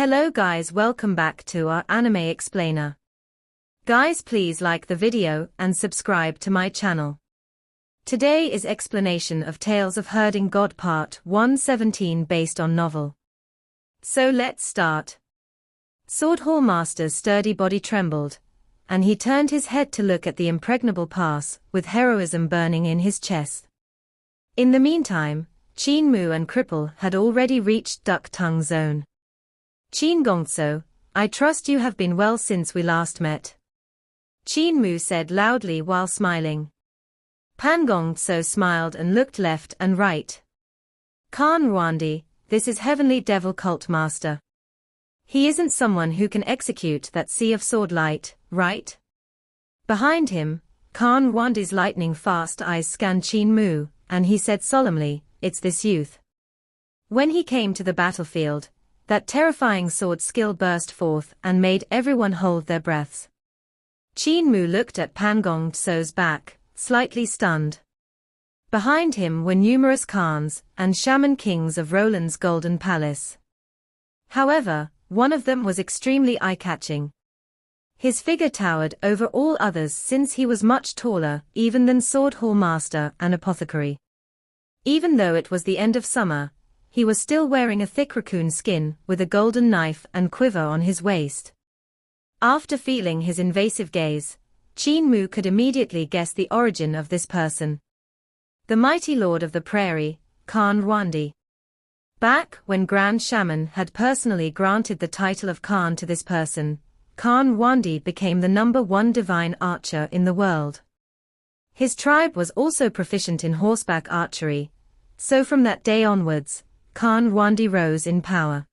Hello guys, welcome back to our anime explainer. Guys, please like the video and subscribe to my channel. Today is explanation of Tales of Herding God Part 117 based on novel. So let's start. Sword Hall Master's sturdy body trembled, and he turned his head to look at the impregnable pass, with heroism burning in his chest. In the meantime, Qin Mu and Cripple had already reached Duck Tongue Zone. Qin Gongso, I trust you have been well since we last met. Qin Mu said loudly while smiling. Pan Gongso smiled and looked left and right. Khan Rwandi, this is Heavenly Devil Cult Master. He isn't someone who can execute that sea of sword light, right? Behind him, Khan Rwandi's lightning-fast eyes scanned Qin Mu, and he said solemnly, it's this youth. When he came to the battlefield, that terrifying sword skill burst forth and made everyone hold their breaths. Qin Mu looked at Pan Gongso's back, slightly stunned. Behind him were numerous Khans and shaman kings of Roland's Golden Palace. However, one of them was extremely eye-catching. His figure towered over all others since he was much taller even than Sword Hall Master and Apothecary. Even though it was the end of summer, he was still wearing a thick raccoon skin with a golden knife and quiver on his waist. After feeling his invasive gaze, Qin Mu could immediately guess the origin of this person. The mighty lord of the prairie, Khan Rwandi. Back when Grand Shaman had personally granted the title of Khan to this person, Khan Rwandi became the #1 divine archer in the world. His tribe was also proficient in horseback archery, so from that day onwards, Khan Rwandi rose in power.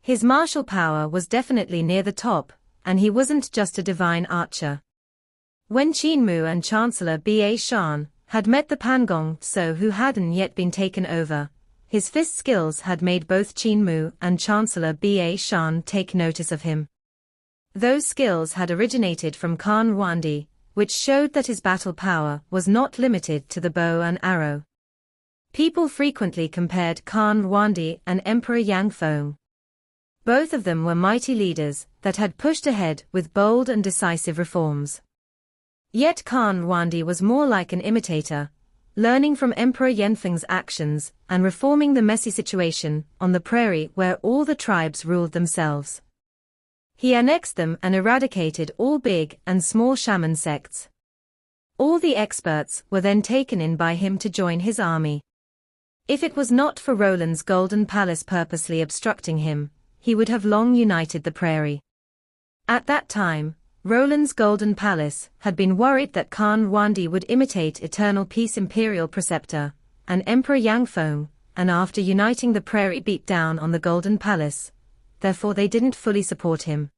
His martial power was definitely near the top, and he wasn't just a divine archer. When Qin Mu and Chancellor Ba Shan had met the Pan Gongso who hadn't yet been taken over, his fist skills had made both Qin Mu and Chancellor Ba Shan take notice of him. Those skills had originated from Khan Rwandi, which showed that his battle power was not limited to the bow and arrow. People frequently compared Khan Rwandi and Emperor Yang Feng. Both of them were mighty leaders that had pushed ahead with bold and decisive reforms. Yet Khan Rwandi was more like an imitator, learning from Emperor Yanfeng's actions and reforming the messy situation on the prairie where all the tribes ruled themselves. He annexed them and eradicated all big and small shaman sects. All the experts were then taken in by him to join his army. If it was not for Roland's Golden Palace purposely obstructing him, he would have long united the prairie. At that time, Roland's Golden Palace had been worried that Khan Rwandi would imitate Eternal Peace Imperial Preceptor and Emperor Yang Feng, and after uniting the prairie beat down on the Golden Palace. Therefore they didn't fully support him.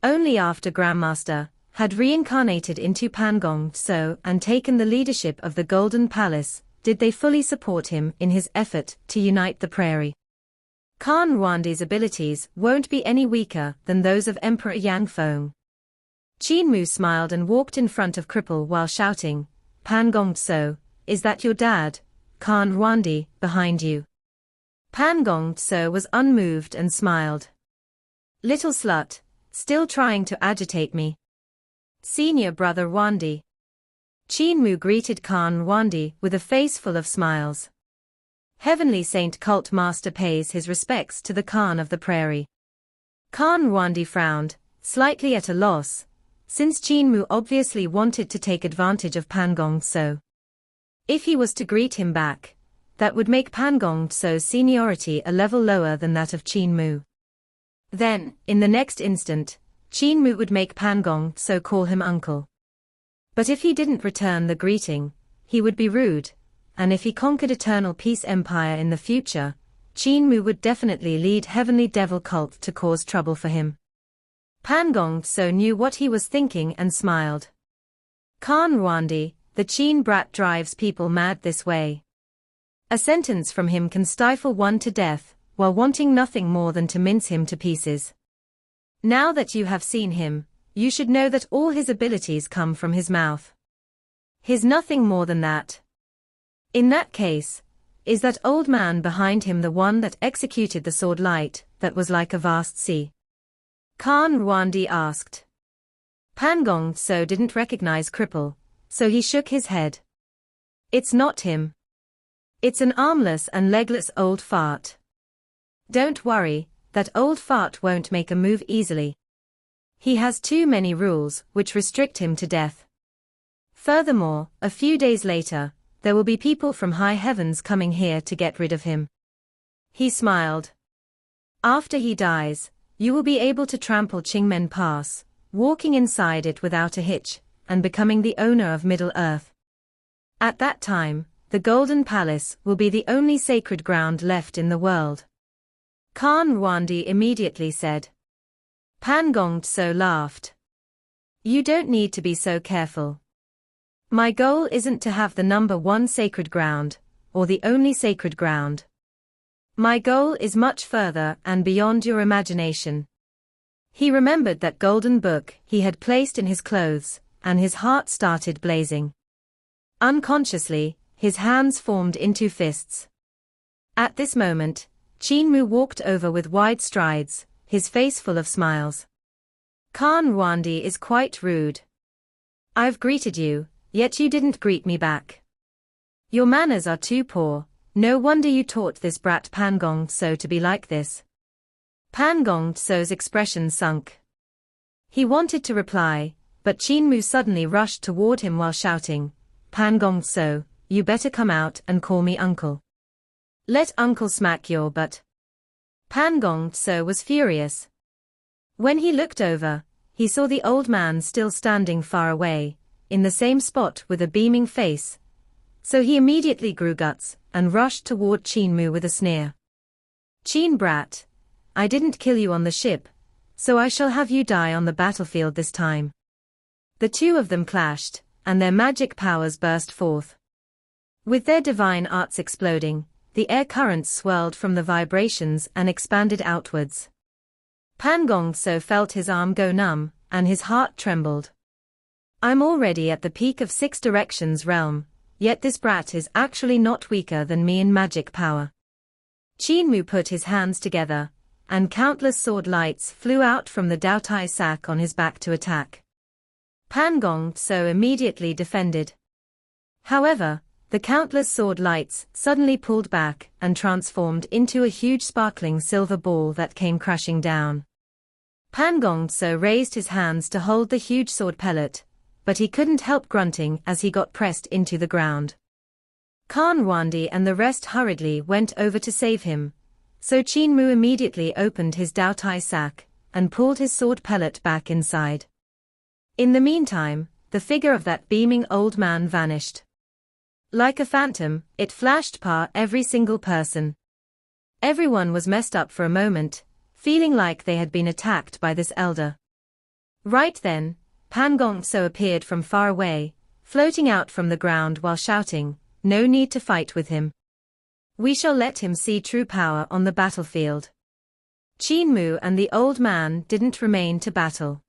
Only after Grandmaster had reincarnated into Pan Gongso and taken the leadership of the Golden Palace, did they fully support him in his effort to unite the prairie. Khan Rwandi's abilities won't be any weaker than those of Emperor Yang Feng. Qin Mu smiled and walked in front of Cripple while shouting, Pan Gongso, is that your dad, Khan Rwandi, behind you? Pan Gongso was unmoved and smiled. Little slut, still trying to agitate me. Senior brother Rwandi. Qin Mu greeted Khan Rwandi with a face full of smiles. Heavenly Saint Cult Master pays his respects to the Khan of the prairie. Khan Rwandi frowned, slightly at a loss, since Qin Mu obviously wanted to take advantage of Pan Gongso. If he was to greet him back, that would make Pan Gongso's seniority a level lower than that of Qin Mu. Then, in the next instant, Qin Mu would make Pan Gongso call him uncle. But if he didn't return the greeting, he would be rude, and if he conquered Eternal Peace Empire in the future, Qin Mu would definitely lead Heavenly Devil Cult to cause trouble for him. Pan Gongso knew what he was thinking and smiled. Khan Rwandi, the Qin brat drives people mad this way. A sentence from him can stifle one to death, while wanting nothing more than to mince him to pieces. Now that you have seen him, you should know that all his abilities come from his mouth. He's nothing more than that. In that case, Is that old man behind him the one that executed the sword light, that was like a vast sea? Khan Rwandi asked. Pan Gong Tso didn't recognize Cripple, so he shook his head. It's not him. It's an armless and legless old fart. Don't worry, that old fart won't make a move easily. He has too many rules which restrict him to death. Furthermore, a few days later, there will be people from high heavens coming here to get rid of him. He smiled. After he dies, you will be able to trample Qingmen Pass, walking inside it without a hitch, and becoming the owner of Middle-earth. At that time, the Golden Palace will be the only sacred ground left in the world. Khan Rwandi immediately said. Pan Gong Tso laughed. You don't need to be so careful. My goal isn't to have the number one sacred ground, or the only sacred ground. My goal is much further and beyond your imagination. He remembered that golden book he had placed in his clothes, and his heart started blazing. Unconsciously, his hands formed into fists. At this moment, Qin Mu walked over with wide strides, his face full of smiles. Khan Rwandi is quite rude. I've greeted you, yet you didn't greet me back. Your manners are too poor, no wonder you taught this brat Pan Gong Tso to be like this. Pan Gong Tso's expression sunk. He wanted to reply, but Qin Mu suddenly rushed toward him while shouting, Pan Gong Tso, you better come out and call me uncle. Let uncle smack your butt. Pan Gong Tso was furious. When he looked over, he saw the old man still standing far away, in the same spot with a beaming face. So he immediately grew guts, and rushed toward Qin Mu with a sneer. Qin brat, I didn't kill you on the ship, so I shall have you die on the battlefield this time. The two of them clashed, and their magic powers burst forth. With their divine arts exploding, the air currents swirled from the vibrations and expanded outwards. Pan Gong Tso felt his arm go numb, and his heart trembled. I'm already at the peak of Six Directions realm, yet this brat is actually not weaker than me in magic power. Qin Mu put his hands together, and countless sword lights flew out from the Daotai sack on his back to attack. Pan Gong Tso immediately defended. However, the countless sword lights suddenly pulled back and transformed into a huge sparkling silver ball that came crashing down. Pan Gong Tso raised his hands to hold the huge sword pellet, but he couldn't help grunting as he got pressed into the ground. Khan Rwandi and the rest hurriedly went over to save him, so Qin Mu immediately opened his Daotai sack and pulled his sword pellet back inside. In the meantime, the figure of that beaming old man vanished. Like a phantom, it flashed past every single person. Everyone was messed up for a moment, feeling like they had been attacked by this elder. Right then, Pan Gong Tso appeared from far away, floating out from the ground while shouting, no need to fight with him. We shall let him see true power on the battlefield. Qin Mu and the old man didn't remain to battle.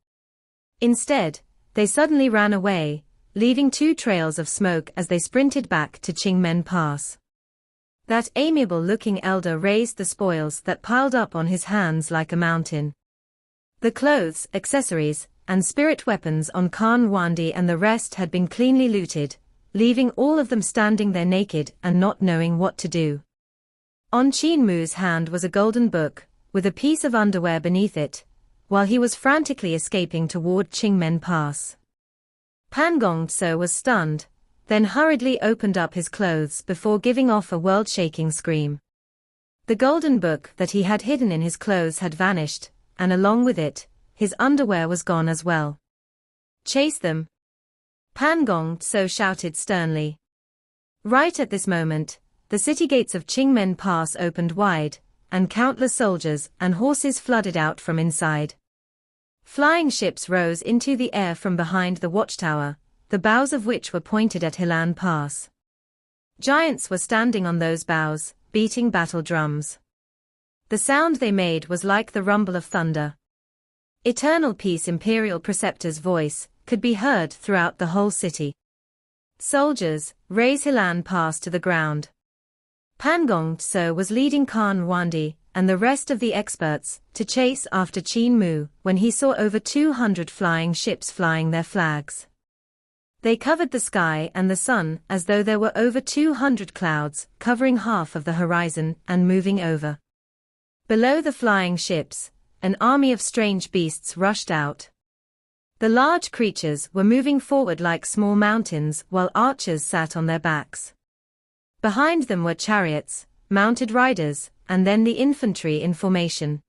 Instead, they suddenly ran away, leaving two trails of smoke as they sprinted back to Qingmen Pass. That amiable-looking elder raised the spoils that piled up on his hands like a mountain. The clothes, accessories, and spirit weapons on Khan Rwandi and the rest had been cleanly looted, leaving all of them standing there naked and not knowing what to do. On Qin Mu's hand was a golden book, with a piece of underwear beneath it, while he was frantically escaping toward Qingmen Pass. Pan Gong Tso was stunned, then hurriedly opened up his clothes before giving off a world-shaking scream. The golden book that he had hidden in his clothes had vanished, and along with it, his underwear was gone as well. Chase them! Pan Gong Tso shouted sternly. Right at this moment, the city gates of Qingmen Pass opened wide, and countless soldiers and horses flooded out from inside. Flying ships rose into the air from behind the watchtower, the bows of which were pointed at Hilan Pass. Giants were standing on those bows, beating battle drums. The sound they made was like the rumble of thunder. Eternal Peace Imperial Preceptor's voice could be heard throughout the whole city. Soldiers, raise Hilan Pass to the ground. Pangong Tso was leading Khan Wandi and the rest of the experts to chase after Qin Mu when he saw over 200 flying ships flying their flags. They covered the sky and the sun as though there were over 200 clouds covering half of the horizon and moving over. Below the flying ships, an army of strange beasts rushed out. The large creatures were moving forward like small mountains while archers sat on their backs. Behind them were chariots, mounted riders, and then the infantry in formation.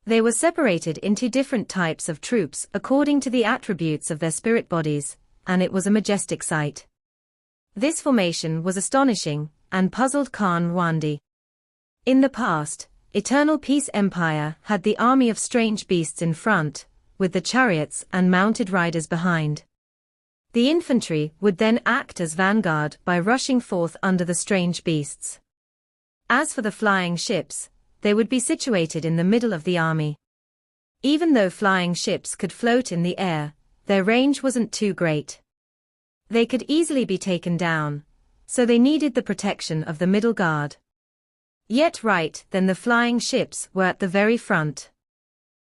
They were separated into different types of troops according to the attributes of their spirit bodies, and it was a majestic sight. This formation was astonishing, and puzzled Khan Wandi. In the past, Eternal Peace Empire had the army of strange beasts in front, with the chariots and mounted riders behind. The infantry would then act as vanguard by rushing forth under the strange beasts. As for the flying ships, they would be situated in the middle of the army. Even though flying ships could float in the air, their range wasn't too great. They could easily be taken down, so they needed the protection of the middle guard. Yet right then the flying ships were at the very front.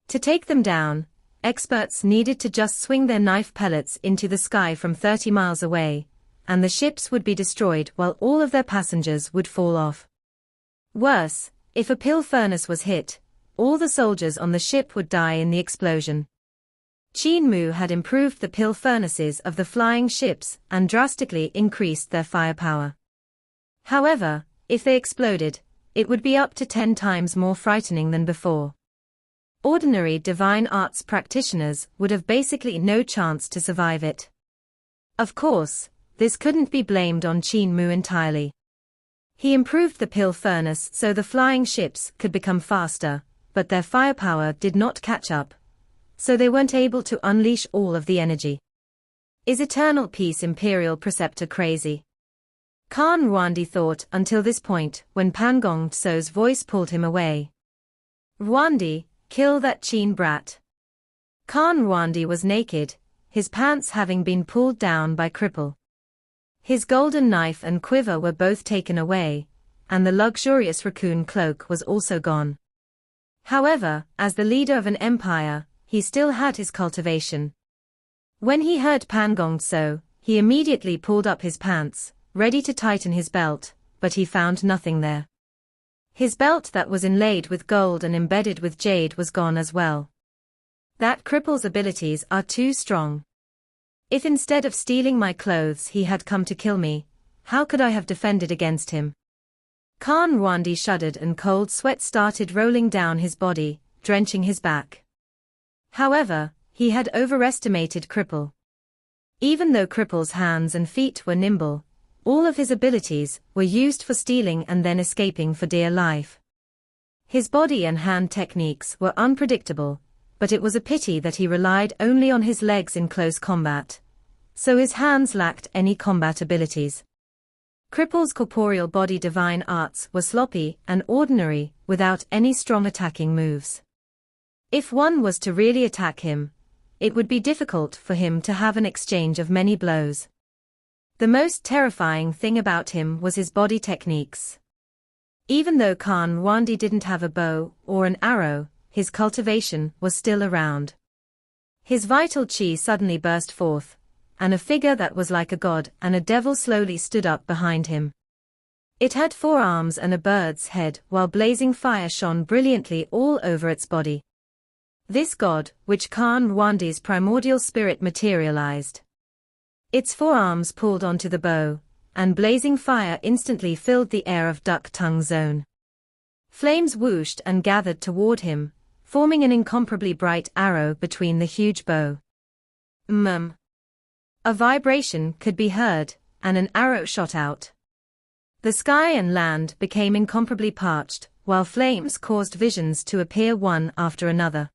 To take them down, experts needed to just swing their knife pellets into the sky from 30 miles away, and the ships would be destroyed while all of their passengers would fall off. Worse, if a pill furnace was hit, all the soldiers on the ship would die in the explosion. Qin Mu had improved the pill furnaces of the flying ships and drastically increased their firepower. However, if they exploded, it would be up to 10 times more frightening than before. Ordinary divine arts practitioners would have basically no chance to survive it. Of course, this couldn't be blamed on Qin Mu entirely. He improved the pill furnace so the flying ships could become faster, but their firepower did not catch up, so they weren't able to unleash all of the energy. Is Eternal Peace Imperial Preceptor crazy? Khan Wandi thought until this point when Pangong Tso's voice pulled him away. Wandi, kill that Qin brat. Khan Wandi was naked, his pants having been pulled down by Cripple. His golden knife and quiver were both taken away, and the luxurious raccoon cloak was also gone. However, as the leader of an empire, he still had his cultivation. When he heard Pangong Tso, he immediately pulled up his pants, ready to tighten his belt, but he found nothing there. His belt that was inlaid with gold and embedded with jade was gone as well. That cripple's abilities are too strong. If instead of stealing my clothes he had come to kill me, how could I have defended against him? Khan Wandi shuddered and cold sweat started rolling down his body, drenching his back. However, he had overestimated Cripple. Even though Cripple's hands and feet were nimble, all of his abilities were used for stealing and then escaping for dear life. His body and hand techniques were unpredictable, but it was a pity that he relied only on his legs in close combat, so his hands lacked any combat abilities. Cripple's corporeal body divine arts were sloppy and ordinary without any strong attacking moves. If one was to really attack him, it would be difficult for him to have an exchange of many blows. The most terrifying thing about him was his body techniques. Even though Khan Wandi didn't have a bow or an arrow, his cultivation was still around. His vital chi suddenly burst forth, and a figure that was like a god and a devil slowly stood up behind him. It had 4 arms and a bird's head while blazing fire shone brilliantly all over its body. This god, which Khan Wandi's primordial spirit materialized. Its 4 arms pulled onto the bow, and blazing fire instantly filled the air of Duck Tongue Zone. Flames whooshed and gathered toward him, forming an incomparably bright arrow between the huge bow. A vibration could be heard, and an arrow shot out. The sky and land became incomparably parched, while flames caused visions to appear one after another.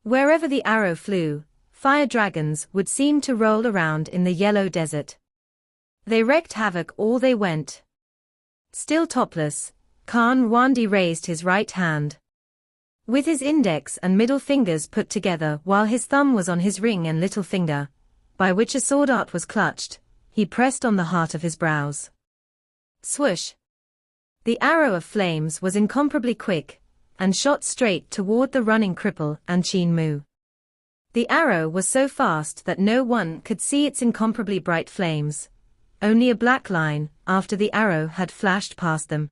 Wherever the arrow flew, fire dragons would seem to roll around in the yellow desert. They wreaked havoc all they went. Still topless, Khan Wandi raised his right hand. With his index and middle fingers put together while his thumb was on his ring and little finger, by which a sword art was clutched, he pressed on the heart of his brows. Swoosh! The arrow of flames was incomparably quick, and shot straight toward the running cripple and Qin Mu. The arrow was so fast that no one could see its incomparably bright flames, only a black line after the arrow had flashed past them.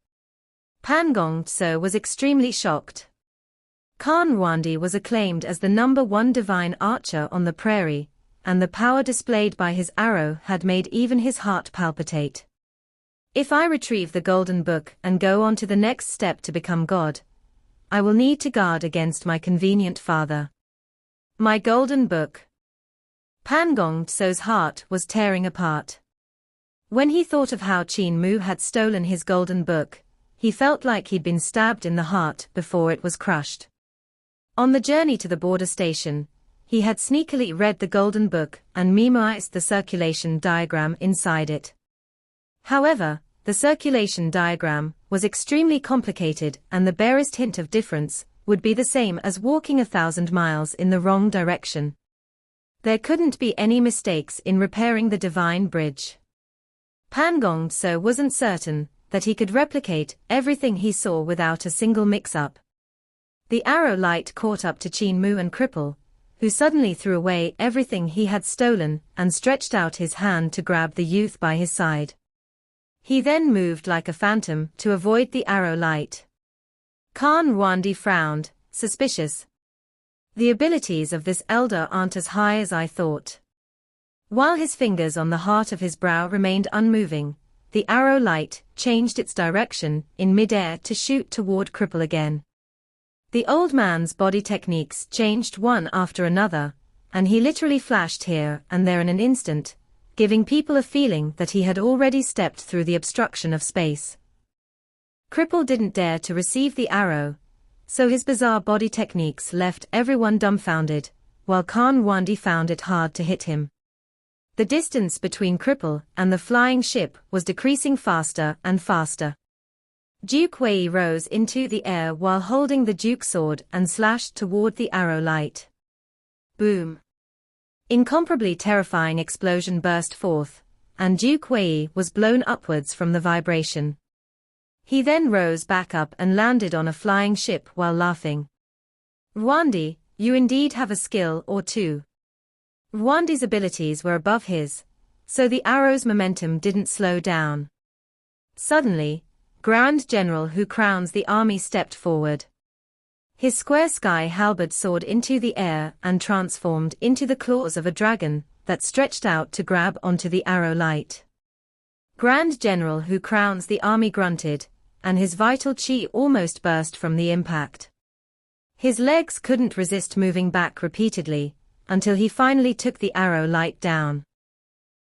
Pan Gong Tso was extremely shocked. Khan Ruandi was acclaimed as the #1 divine archer on the prairie, and the power displayed by his arrow had made even his heart palpitate. If I retrieve the Golden Book and go on to the next step to become God, I will need to guard against my convenient father. My Golden Book. Pan Gong Tso's heart was tearing apart. When he thought of how Qin Mu had stolen his Golden Book, he felt like he'd been stabbed in the heart before it was crushed. On the journey to the border station, he had sneakily read the Golden Book and memorized the circulation diagram inside it. However, the circulation diagram was extremely complicated, and the barest hint of difference would be the same as walking 1,000 miles in the wrong direction. There couldn't be any mistakes in repairing the divine bridge. Pan Gong Tso wasn't certain that he could replicate everything he saw without a single mix-up. The arrow light caught up to Qin Mu and Cripple, who suddenly threw away everything he had stolen and stretched out his hand to grab the youth by his side. He then moved like a phantom to avoid the arrow light. Khan Ruandi frowned, suspicious. The abilities of this elder aren't as high as I thought. While his fingers on the heart of his brow remained unmoving, the arrow light changed its direction in mid-air to shoot toward Cripple again. The old man's body techniques changed one after another, and he literally flashed here and there in an instant, giving people a feeling that he had already stepped through the obstruction of space. Cripple didn't dare to receive the arrow, so his bizarre body techniques left everyone dumbfounded, while Khan Ruandi found it hard to hit him. The distance between Cripple and the flying ship was decreasing faster and faster. Duke Wei rose into the air while holding the Duke sword and slashed toward the arrow light. Boom! Incomparably terrifying explosion burst forth, and Duke Wei was blown upwards from the vibration. He then rose back up and landed on a flying ship while laughing. Ruandi, you indeed have a skill or two. Ruandi's abilities were above his, so the arrow's momentum didn't slow down. Suddenly, Grand General who crowns the army stepped forward. His square sky halberd soared into the air and transformed into the claws of a dragon that stretched out to grab onto the arrow light. Grand General who crowns the army grunted, and his vital chi almost burst from the impact. His legs couldn't resist moving back repeatedly, until he finally took the arrow light down.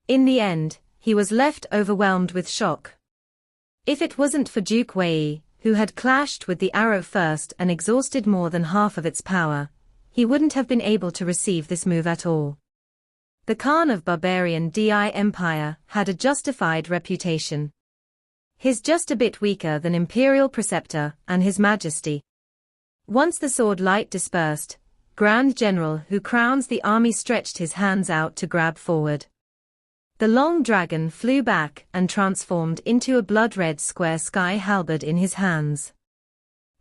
In the end, he was left overwhelmed with shock. If it wasn't for Duke Wei, who had clashed with the arrow first and exhausted more than half of its power, he wouldn't have been able to receive this move at all. The Khan of Barbarian Di Empire had a justified reputation. He's just a bit weaker than Imperial Preceptor and His Majesty. Once the sword light dispersed, Grand General who crowns the army stretched his hands out to grab forward. The long dragon flew back and transformed into a blood-red square sky halberd in his hands.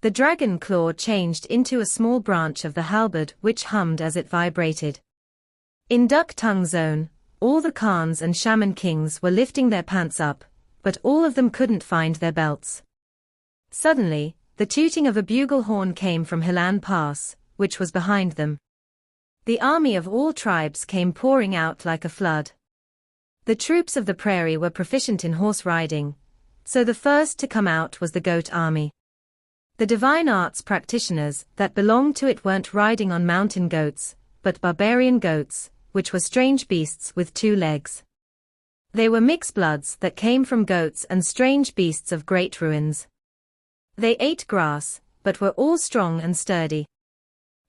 The dragon claw changed into a small branch of the halberd which hummed as it vibrated. In Duck Tongue Zone, all the Khans and Shaman Kings were lifting their pants up, but all of them couldn't find their belts. Suddenly, the tooting of a bugle horn came from Hilan Pass, which was behind them. The army of all tribes came pouring out like a flood. The troops of the prairie were proficient in horse riding, so the first to come out was the goat army. The divine arts practitioners that belonged to it weren't riding on mountain goats, but barbarian goats, which were strange beasts with 2 legs. They were mixed bloods that came from goats and strange beasts of great ruins. They ate grass, but were all strong and sturdy.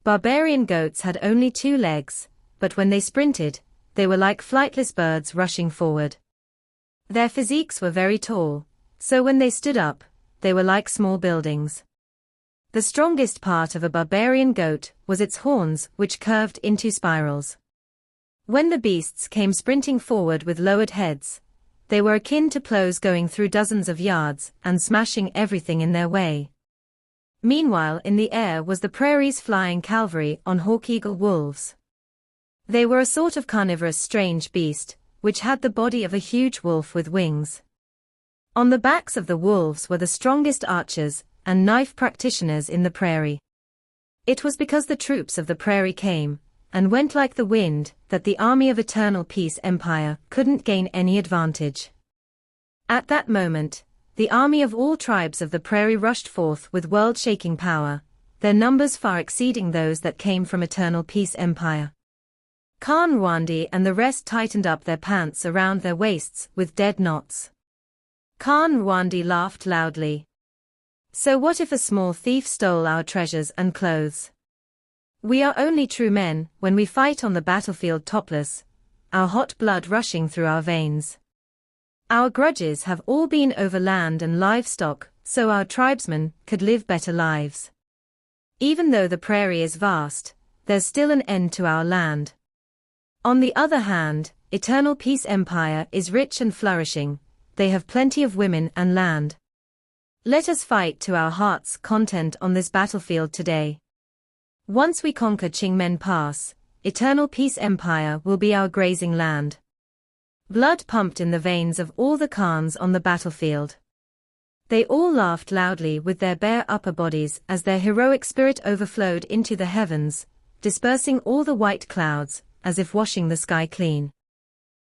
Barbarian goats had only 2 legs, but when they sprinted, they were like flightless birds rushing forward. Their physiques were very tall, so when they stood up, they were like small buildings. The strongest part of a barbarian goat was its horns, which curved into spirals. When the beasts came sprinting forward with lowered heads, they were akin to plows going through dozens of yards and smashing everything in their way. Meanwhile, in the air was the prairie's flying cavalry on hawk-eagle wolves. They were a sort of carnivorous strange beast, which had the body of a huge wolf with wings. On the backs of the wolves were the strongest archers and knife practitioners in the prairie. It was because the troops of the prairie came and went like the wind that the army of Eternal Peace Empire couldn't gain any advantage. At that moment, the army of all tribes of the prairie rushed forth with world-shaking power, their numbers far exceeding those that came from Eternal Peace Empire. Khan Rwandi and the rest tightened up their pants around their waists with dead knots. Khan Rwandi laughed loudly. So what if a small thief stole our treasures and clothes? We are only true men when we fight on the battlefield topless, our hot blood rushing through our veins. Our grudges have all been over land and livestock, so our tribesmen could live better lives. Even though the prairie is vast, there's still an end to our land. On the other hand, Eternal Peace Empire is rich and flourishing, they have plenty of women and land. Let us fight to our heart's content on this battlefield today. Once we conquer Qingmen Pass, Eternal Peace Empire will be our grazing land. Blood pumped in the veins of all the Khans on the battlefield. They all laughed loudly with their bare upper bodies as their heroic spirit overflowed into the heavens, dispersing all the white clouds, as if washing the sky clean.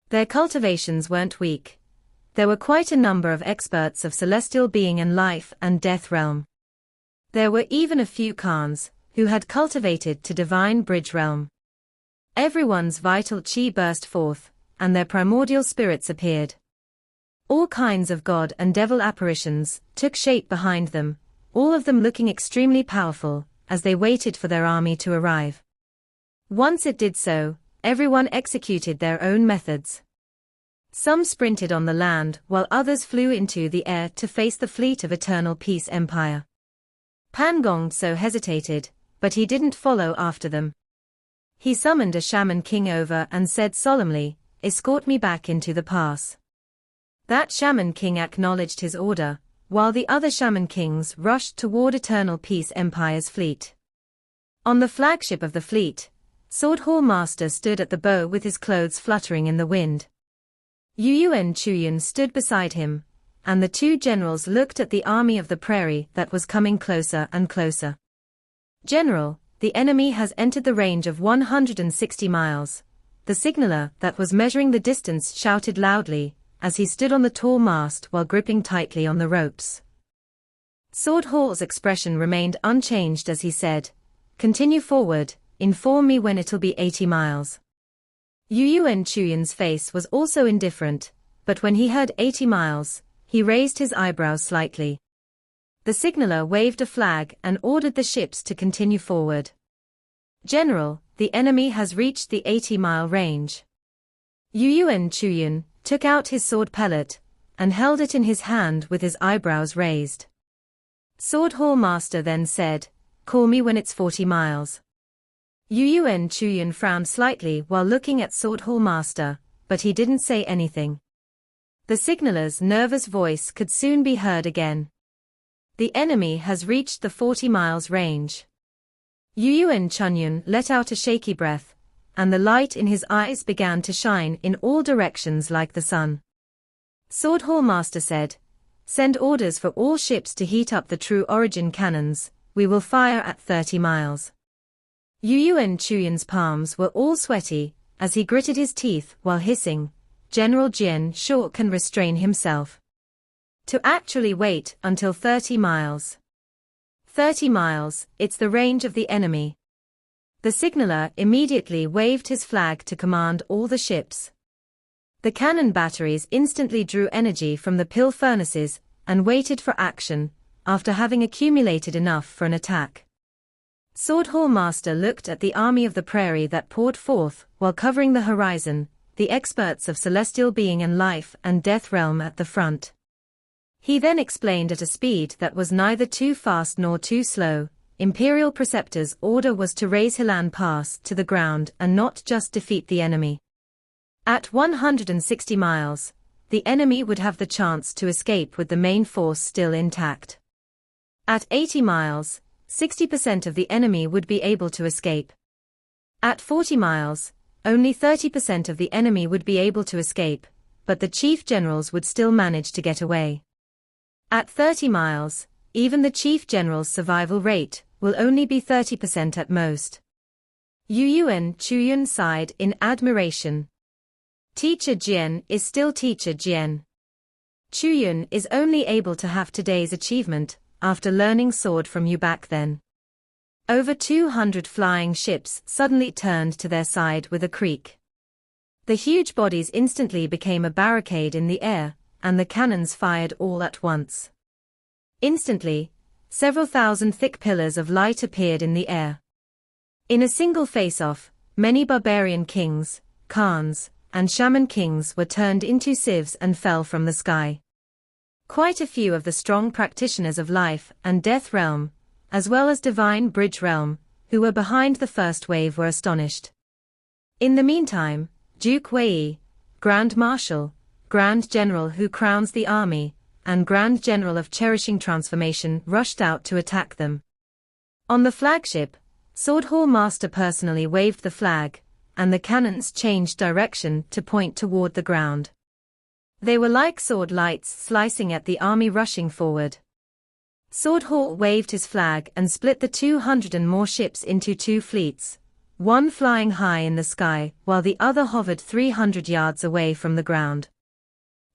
Their cultivations weren't weak. There were quite a number of experts of celestial being and life and death realm. There were even a few Khans who had cultivated to divine bridge realm. Everyone's vital chi burst forth, and their primordial spirits appeared. All kinds of god and devil apparitions took shape behind them, all of them looking extremely powerful, as they waited for their army to arrive. Once it did so, everyone executed their own methods. Some sprinted on the land while others flew into the air to face the fleet of Eternal Peace Empire. Pan Gong so hesitated, but he didn't follow after them. He summoned a shaman king over and said solemnly, "Escort me back into the pass." That shaman king acknowledged his order, while the other shaman kings rushed toward Eternal Peace Empire's fleet. On the flagship of the fleet, Sword Hall Master stood at the bow with his clothes fluttering in the wind. Yuyuan Chuyan stood beside him, and the two generals looked at the army of the prairie that was coming closer and closer. "General, the enemy has entered the range of 160 miles. The signaller that was measuring the distance shouted loudly, as he stood on the tall mast while gripping tightly on the ropes. Sword Hall's expression remained unchanged as he said, "Continue forward, inform me when it'll be 80 miles. Yuyuan Chuyan's face was also indifferent, but when he heard 80 miles, he raised his eyebrows slightly. The signaller waved a flag and ordered the ships to continue forward. "General, the enemy has reached the 80-mile range." Yuyuan Chuyan took out his sword pellet and held it in his hand with his eyebrows raised. Sword Hall Master then said, "Call me when it's 40 miles. Yuyuan Chuyan frowned slightly while looking at Sword Hall Master, but he didn't say anything. The signaller's nervous voice could soon be heard again. "The enemy has reached the 40 miles range." Yuyuan Chunyun let out a shaky breath, and the light in his eyes began to shine in all directions like the sun. Sword Hall Master said, "Send orders for all ships to heat up the true origin cannons, we will fire at 30 miles. Yuyuan Chuyan's palms were all sweaty, as he gritted his teeth while hissing, "General Jian sure can restrain himself. To actually wait until 30 miles. 30 miles, it's the range of the enemy." The signaller immediately waved his flag to command all the ships. The cannon batteries instantly drew energy from the pill furnaces and waited for action, after having accumulated enough for an attack. Sword Hall Master looked at the army of the prairie that poured forth while covering the horizon, the experts of celestial being and life and death realm at the front. He then explained at a speed that was neither too fast nor too slow, Imperial Preceptor's order was to raise Hilan Pass to the ground and not just defeat the enemy. At 160 miles, the enemy would have the chance to escape with the main force still intact. At 80 miles, 60% of the enemy would be able to escape. At 40 miles, only 30% of the enemy would be able to escape, but the chief generals would still manage to get away. At 30 miles, even the chief general's survival rate will only be 30% at most. Yuyuan Chuyun sighed in admiration. Teacher Jian is still Teacher Jian. Chuyun is only able to have today's achievement after learning sword from you back then. Over 200 flying ships suddenly turned to their side with a creak. The huge bodies instantly became a barricade in the air, and the cannons fired all at once. Instantly, several thousand thick pillars of light appeared in the air. In a single face-off, many barbarian kings, khans, and shaman kings were turned into sieves and fell from the sky. Quite a few of the strong practitioners of life and death realm, as well as divine bridge realm, who were behind the first wave were astonished. In the meantime, Duke Wei, Grand Marshal, Grand General who crowns the army, and Grand General of Cherishing Transformation rushed out to attack them. On the flagship, Sword Hall Master personally waved the flag, and the cannons changed direction to point toward the ground. They were like sword lights slicing at the army rushing forward. Sword Hall waved his flag and split the 200 and more ships into two fleets, one flying high in the sky while the other hovered 300 yards away from the ground.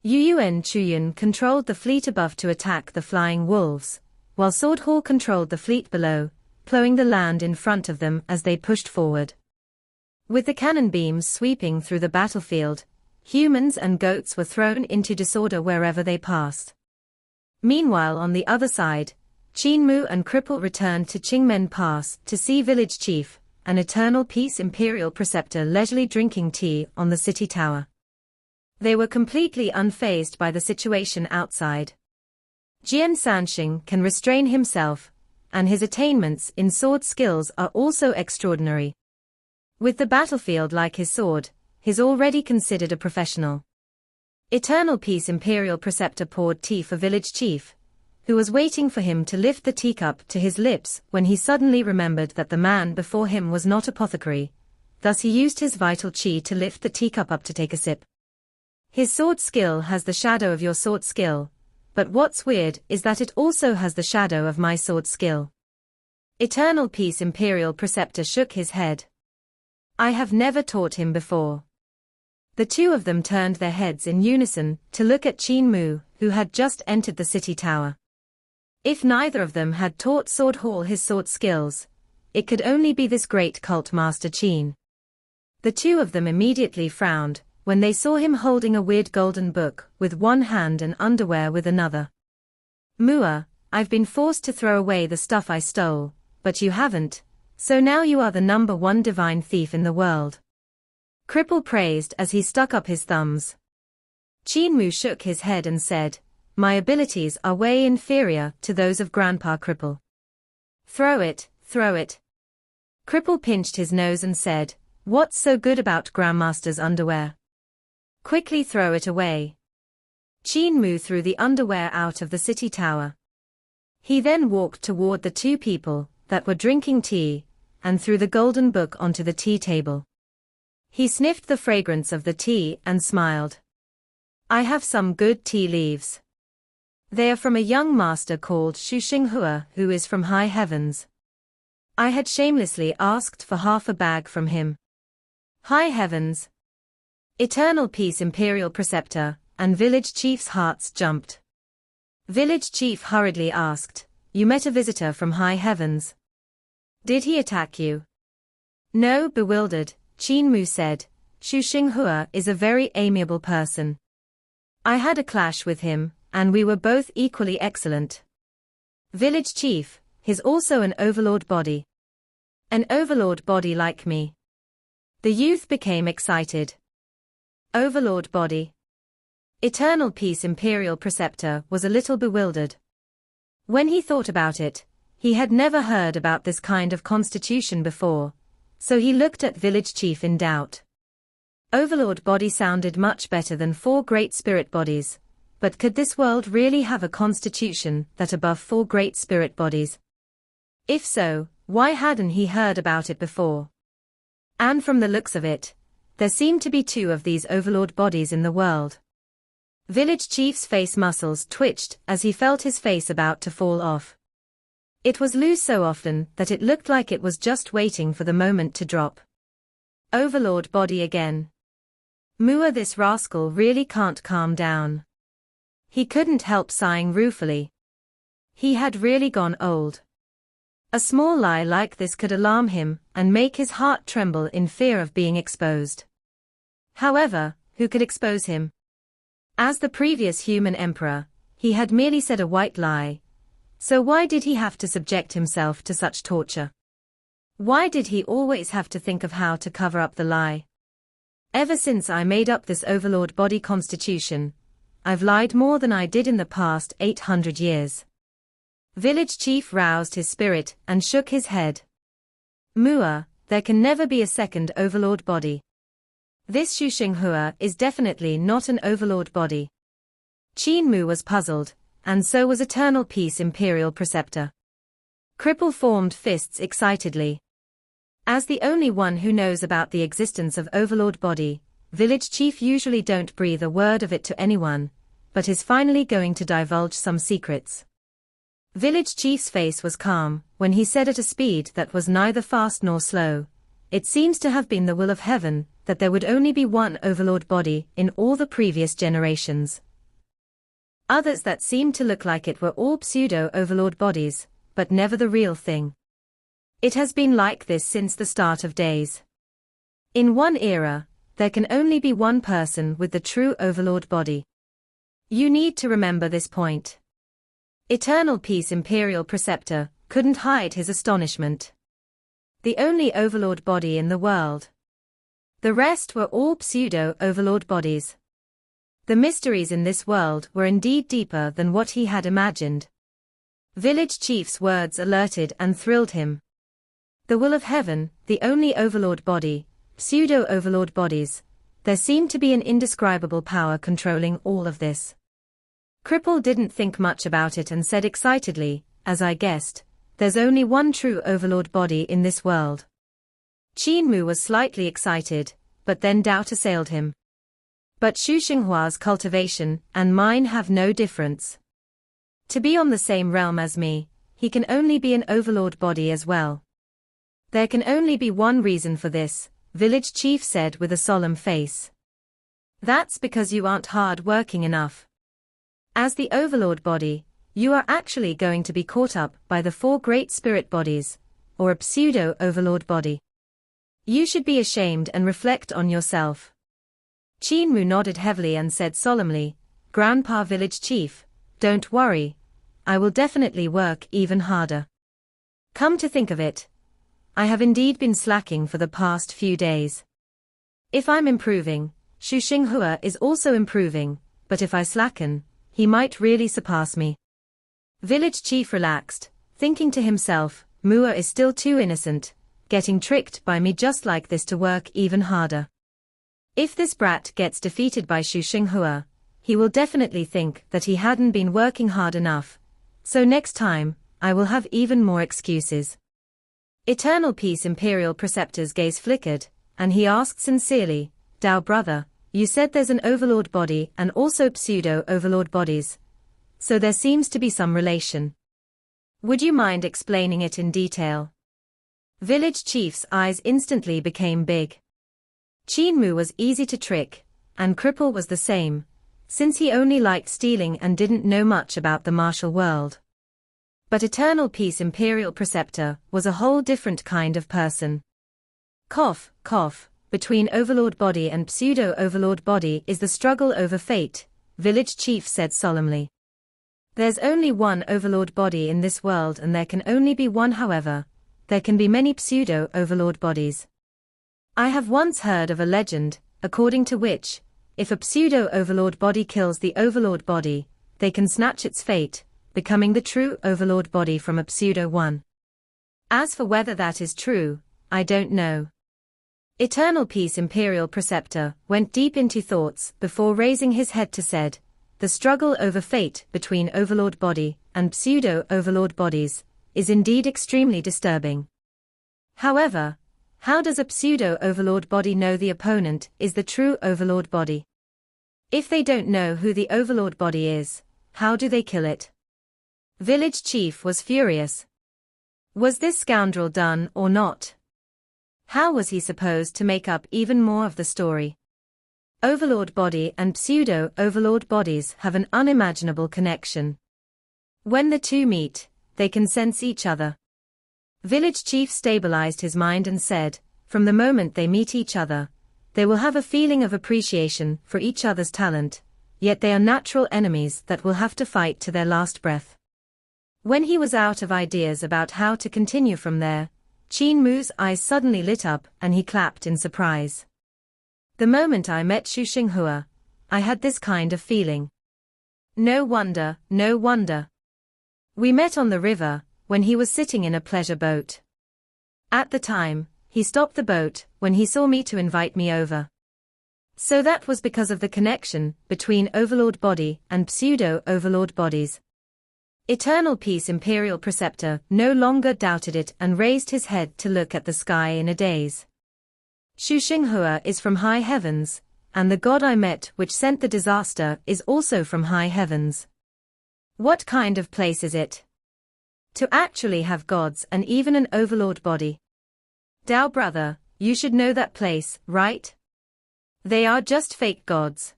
Yuyuan Chuyun controlled the fleet above to attack the flying wolves, while Sword Hall controlled the fleet below, plowing the land in front of them as they pushed forward. With the cannon beams sweeping through the battlefield, humans and goats were thrown into disorder wherever they passed. Meanwhile on the other side, Qin Mu and Cripple returned to Qingmen Pass to see Village Chief, an Eternal Peace Imperial Preceptor leisurely drinking tea on the city tower. They were completely unfazed by the situation outside. Jian Sanxing can restrain himself, and his attainments in sword skills are also extraordinary. With the battlefield like his sword, he's already considered a professional. Eternal Peace Imperial Preceptor poured tea for Village Chief, who was waiting for him to lift the teacup to his lips when he suddenly remembered that the man before him was not apothecary, thus he used his vital chi to lift the teacup up to take a sip. His sword skill has the shadow of your sword skill, but what's weird is that it also has the shadow of my sword skill. Eternal Peace Imperial Preceptor shook his head. I have never taught him before. The two of them turned their heads in unison to look at Qin Mu, who had just entered the city tower. If neither of them had taught Sword Hall his sword skills, it could only be this great cult master Qin. The two of them immediately frowned when they saw him holding a weird golden book with one hand and underwear with another. Mua, I've been forced to throw away the stuff I stole, but you haven't, so now you are the #1 divine thief in the world. Cripple praised as he stuck up his thumbs. Qin Mu shook his head and said, my abilities are way inferior to those of Grandpa Cripple. Throw it, throw it. Cripple pinched his nose and said, what's so good about Grandmaster's underwear? Quickly throw it away. Qin Mu threw the underwear out of the city tower. He then walked toward the two people that were drinking tea, and threw the golden book onto the tea table. He sniffed the fragrance of the tea and smiled. I have some good tea leaves. They are from a young master called Shu Xinghua who is from high heavens. I had shamelessly asked for half a bag from him. High heavens. Eternal Peace Imperial Preceptor and Village Chief's hearts jumped. Village Chief hurriedly asked, you met a visitor from high heavens? Did he attack you? No, bewildered, Qin Mu said, Shu Xinghua is a very amiable person. I had a clash with him, and we were both equally excellent. Village Chief, he's also an Overlord body. An Overlord body like me. The youth became excited. Overlord body. Eternal Peace Imperial Preceptor was a little bewildered. When he thought about it, he had never heard about this kind of constitution before, so he looked at Village Chief in doubt. Overlord body sounded much better than 4 great spirit bodies, but could this world really have a constitution that above 4 great spirit bodies? If so, why hadn't he heard about it before? And from the looks of it, there seemed to be 2 of these Overlord bodies in the world. Village Chief's face muscles twitched as he felt his face about to fall off. It was loose so often that it looked like it was just waiting for the moment to drop. Overlord body again. Mu, this rascal really can't calm down. He couldn't help sighing ruefully. He had really gone old. A small lie like this could alarm him and make his heart tremble in fear of being exposed. However, who could expose him? As the previous human emperor, he had merely said a white lie. So why did he have to subject himself to such torture? Why did he always have to think of how to cover up the lie? Ever since I made up this Overlord body constitution, I've lied more than I did in the past 800 years. Village Chief roused his spirit and shook his head. Mu, there can never be a second Overlord body. This Shuxinghua is definitely not an Overlord body. Qin Mu was puzzled, and so was Eternal Peace Imperial Preceptor. Cripple formed fists excitedly. As the only one who knows about the existence of Overlord body, Village Chief usually don't breathe a word of it to anyone, but is finally going to divulge some secrets. Village Chief's face was calm when he said at a speed that was neither fast nor slow, "It seems to have been the will of heaven that there would only be one Overlord body in all the previous generations. Others that seemed to look like it were all pseudo-Overlord bodies, but never the real thing. It has been like this since the start of days. In one era, there can only be one person with the true Overlord body. You need to remember this point." Eternal Peace Imperial Preceptor couldn't hide his astonishment. The only Overlord body in the world. The rest were all pseudo-Overlord bodies. The mysteries in this world were indeed deeper than what he had imagined. Village Chief's words alerted and thrilled him. The will of heaven, the only Overlord body, pseudo-Overlord bodies. There seemed to be an indescribable power controlling all of this. Cripple didn't think much about it and said excitedly, "As I guessed, there's only one true Overlord body in this world." Qin Mu was slightly excited, but then doubt assailed him. "But Shuxinghua's cultivation and mine have no difference. To be on the same realm as me, he can only be an Overlord body as well." "There can only be one reason for this," Village Chief said with a solemn face. "That's because you aren't hard-working enough. As the Overlord body, you are actually going to be caught up by the 4 great spirit bodies, or a pseudo-Overlord body. You should be ashamed and reflect on yourself." Qin Mu nodded heavily and said solemnly, "Grandpa Village Chief, don't worry. I will definitely work even harder. Come to think of it, I have indeed been slacking for the past few days. If I'm improving, Shuxinghua is also improving, but if I slacken, he might really surpass me." Village Chief relaxed, thinking to himself, "Mu is still too innocent, getting tricked by me just like this to work even harder. If this brat gets defeated by Shuxinghua, he will definitely think that he hadn't been working hard enough, so next time, I will have even more excuses." Eternal Peace Imperial Preceptor's gaze flickered, and he asked sincerely, "Dao brother, you said there's an Overlord body and also pseudo-Overlord bodies, so there seems to be some relation. Would you mind explaining it in detail?" Village Chief's eyes instantly became big. Qin Mu was easy to trick, and Cripple was the same, since he only liked stealing and didn't know much about the martial world. But Eternal Peace Imperial Preceptor was a whole different kind of person. Cough, cough, between Overlord body and pseudo-Overlord body is the struggle over fate, Village Chief said solemnly. There's only one Overlord body in this world and there can only be one. However, there can be many pseudo-Overlord bodies. I have once heard of a legend, according to which, if a pseudo-Overlord body kills the Overlord body, they can snatch its fate, becoming the true Overlord body from a pseudo one. As for whether that is true, I don't know. Eternal Peace Imperial Preceptor went deep into thoughts before raising his head to said, the struggle over fate between Overlord body and pseudo-Overlord bodies is indeed extremely disturbing. However, how does a pseudo-Overlord body know the opponent is the true Overlord body? If they don't know who the Overlord body is, how do they kill it? Village Chief was furious. Was this scoundrel done or not? How was he supposed to make up even more of the story? Overlord body and pseudo-Overlord bodies have an unimaginable connection. When the two meet, they can sense each other. Village Chief stabilized his mind and said, from the moment they meet each other, they will have a feeling of appreciation for each other's talent, yet they are natural enemies that will have to fight to their last breath. When he was out of ideas about how to continue from there, Qin Mu's eyes suddenly lit up and he clapped in surprise. The moment I met Xu Xinghua, I had this kind of feeling. No wonder, no wonder. We met on the river, when he was sitting in a pleasure boat. At the time, he stopped the boat when he saw me to invite me over. So that was because of the connection between Overlord body and pseudo-Overlord bodies. Eternal Peace Imperial Preceptor no longer doubted it and raised his head to look at the sky in a daze. Xu Xinghua is from high heavens, and the god I met which sent the disaster is also from high heavens. What kind of place is it? To actually have gods and even an Overlord body. Dao brother, you should know that place, right? They are just fake gods.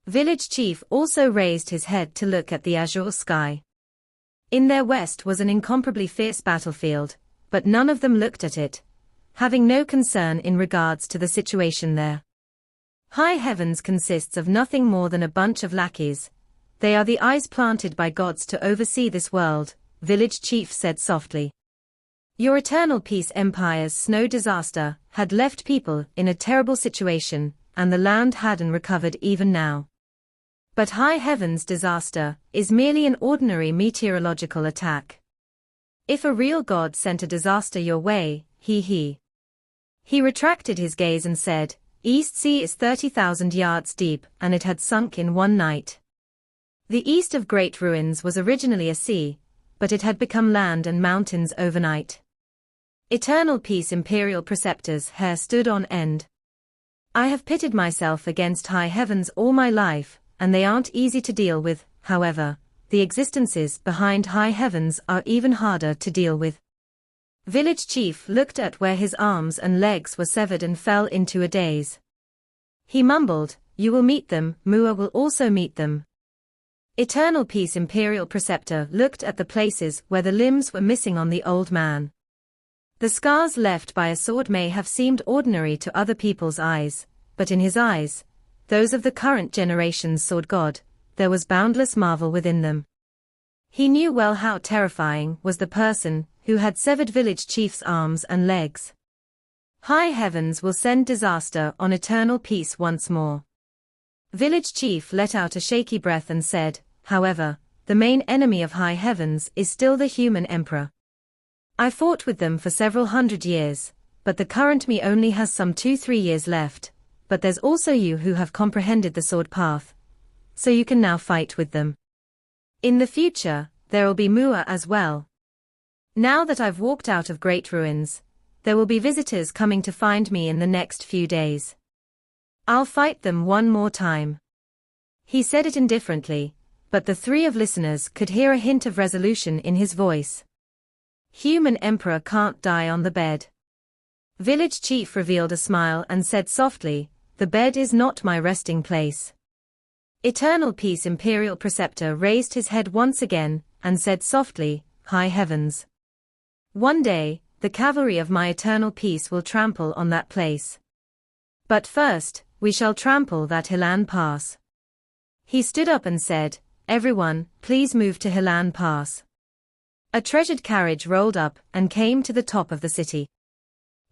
Village Chief also raised his head to look at the azure sky. In their west was an incomparably fierce battlefield, but none of them looked at it, having no concern in regards to the situation there. High heavens consists of nothing more than a bunch of lackeys. They are the eyes planted by gods to oversee this world, Village Chief said softly. Your Eternal Peace Empire's snow disaster had left people in a terrible situation, and the land hadn't recovered even now. But high heavens disaster is merely an ordinary meteorological attack. If a real god sent a disaster your way, He retracted his gaze and said, East Sea is 30,000 yards deep and it had sunk in one night. The east of Great Ruins was originally a sea, but it had become land and mountains overnight. Eternal Peace Imperial Preceptor's hair stood on end. I have pitted myself against high heavens all my life, and they aren't easy to deal with. However, the existences behind high heavens are even harder to deal with. Village Chief looked at where his arms and legs were severed and fell into a daze. He mumbled, you will meet them, Mua will also meet them. Eternal Peace Imperial Preceptor looked at the places where the limbs were missing on the old man. The scars left by a sword may have seemed ordinary to other people's eyes, but in his eyes, those of the current generation's sword god, there was boundless marvel within them. He knew well how terrifying was the person who had severed Village Chief's arms and legs. High heavens will send disaster on Eternal Peace once more. Village Chief let out a shaky breath and said, however, the main enemy of high heavens is still the human emperor. I fought with them for several hundred years, but the current me only has some 2-3 years left, but there's also you who have comprehended the sword path, so you can now fight with them. In the future, there'll be Mua as well. Now that I've walked out of Great Ruins, there will be visitors coming to find me in the next few days. I'll fight them one more time. He said it indifferently, but the three of listeners could hear a hint of resolution in his voice. Human Emperor can't die on the bed. Village Chief revealed a smile and said softly, the bed is not my resting place. Eternal Peace Imperial Preceptor raised his head once again, and said softly, high heavens. One day, the cavalry of my eternal peace will trample on that place. But first, we shall trample that Hilan Pass. He stood up and said, everyone, please move to Hilan Pass. A treasured carriage rolled up and came to the top of the city.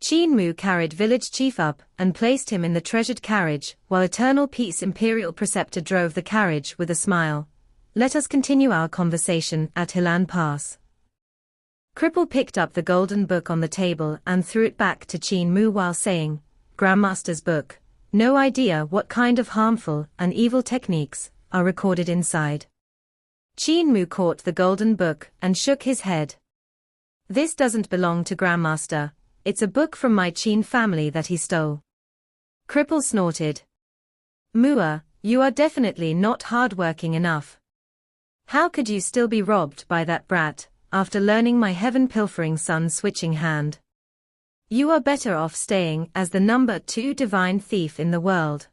Qin Mu carried Village Chief up and placed him in the treasured carriage, while Eternal Peace Imperial Preceptor drove the carriage with a smile. Let us continue our conversation at Hilan Pass. Cripple picked up the golden book on the table and threw it back to Qin Mu while saying, Grandmaster's book, no idea what kind of harmful and evil techniques are recorded inside. Qin Mu caught the golden book and shook his head. This doesn't belong to Grandmaster, it's a book from my Qin family that he stole. Cripple snorted. Mua, you are definitely not hardworking enough. How could you still be robbed by that brat, after learning my heaven-pilfering son's switching hand? You are better off staying as the number 2 divine thief in the world.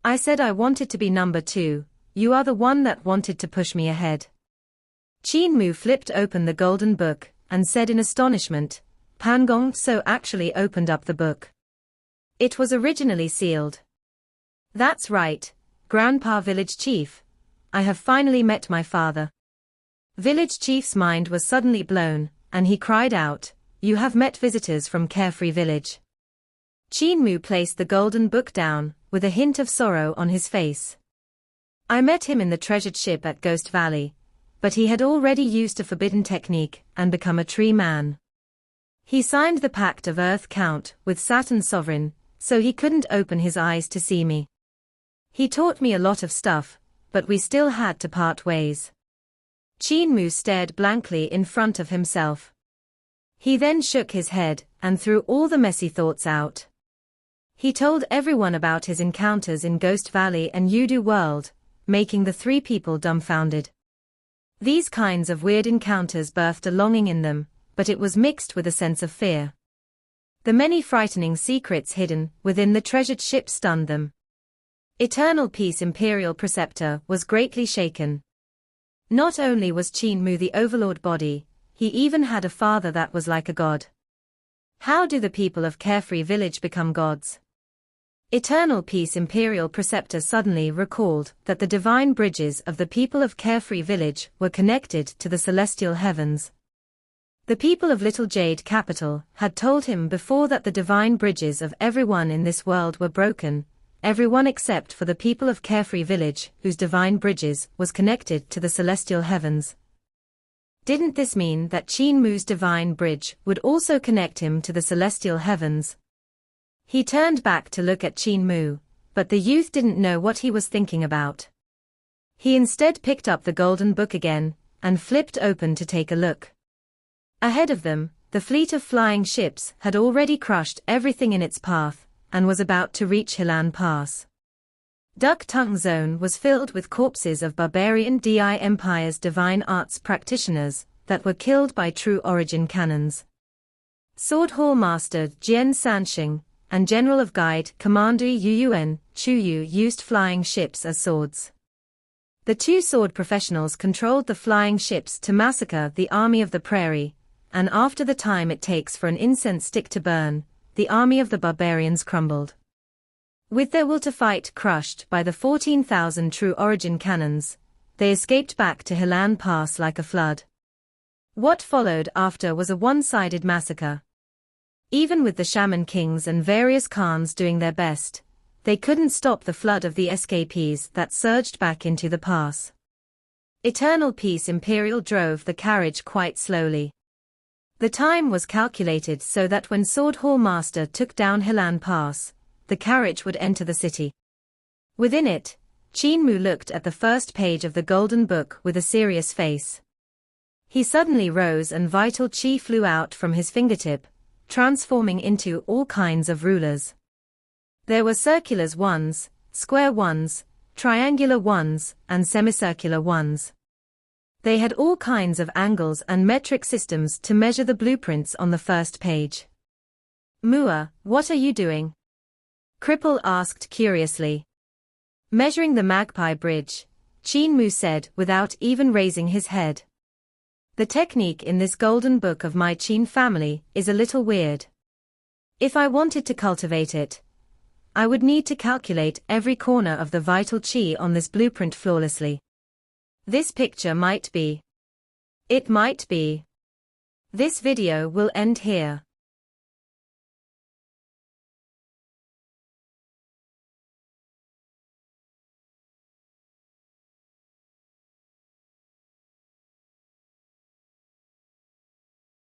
I said I wanted to be number 2, you are the one that wanted to push me ahead. Qin Mu flipped open the golden book, and said in astonishment, Pan Gong So actually opened up the book. It was originally sealed. That's right, Grandpa Village Chief. I have finally met my father. Village Chief's mind was suddenly blown, and he cried out, You have met visitors from Carefree Village. Qin Mu placed the golden book down, with a hint of sorrow on his face. I met him in the treasured ship at Ghost Valley, but he had already used a forbidden technique and become a tree man. He signed the Pact of Earth Count with Saturn's sovereign, so he couldn't open his eyes to see me. He taught me a lot of stuff, but we still had to part ways. Qin Mu stared blankly in front of himself. He then shook his head and threw all the messy thoughts out. He told everyone about his encounters in Ghost Valley and Yudu World, making the 3 people dumbfounded. These kinds of weird encounters birthed a longing in them, but it was mixed with a sense of fear. The many frightening secrets hidden within the treasured ship stunned them. Eternal Peace Imperial Preceptor was greatly shaken. Not only was Qin Mu the Overlord body, he even had a father that was like a god. How do the people of Carefree Village become gods? Eternal Peace Imperial Preceptor suddenly recalled that the divine bridges of the people of Carefree Village were connected to the celestial heavens. The people of Little Jade Capital had told him before that the divine bridges of everyone in this world were broken, everyone except for the people of Carefree Village whose divine bridges was connected to the celestial heavens. Didn't this mean that Qin Mu's divine bridge would also connect him to the celestial heavens? He turned back to look at Qin Mu, but the youth didn't know what he was thinking about. He instead picked up the golden book again, and flipped open to take a look. Ahead of them, the fleet of flying ships had already crushed everything in its path, and was about to reach Hilan Pass. Duck Tongue Zone was filled with corpses of barbarian Di Empire's divine arts practitioners that were killed by True Origin cannons. Sword Hall Master Jian Sanxing and General of Guide Commander Yuyuan Chuyu used flying ships as swords. The 2 sword professionals controlled the flying ships to massacre the army of the prairie, and after the time it takes for an incense stick to burn, the army of the barbarians crumbled. With their will to fight crushed by the 14,000 True Origin cannons, they escaped back to Hilan Pass like a flood. What followed after was a one-sided massacre. Even with the shaman kings and various khans doing their best, they couldn't stop the flood of the escapees that surged back into the pass. Eternal Peace Imperial drove the carriage quite slowly. The time was calculated so that when Sword Hall Master took down Hilan Pass, the carriage would enter the city. Within it, Qin Mu looked at the first page of the golden book with a serious face. He suddenly rose and vital chi flew out from his fingertip, transforming into all kinds of rulers. There were circular ones, square ones, triangular ones, and semicircular ones. They had all kinds of angles and metric systems to measure the blueprints on the first page. Mua, what are you doing? Cripple asked curiously. Measuring the Magpie Bridge, Qin Mu said without even raising his head. The technique in this golden book of my Qin family is a little weird. If I wanted to cultivate it, I would need to calculate every corner of the vital chi on this blueprint flawlessly. This picture might be. It might be. This video will end here.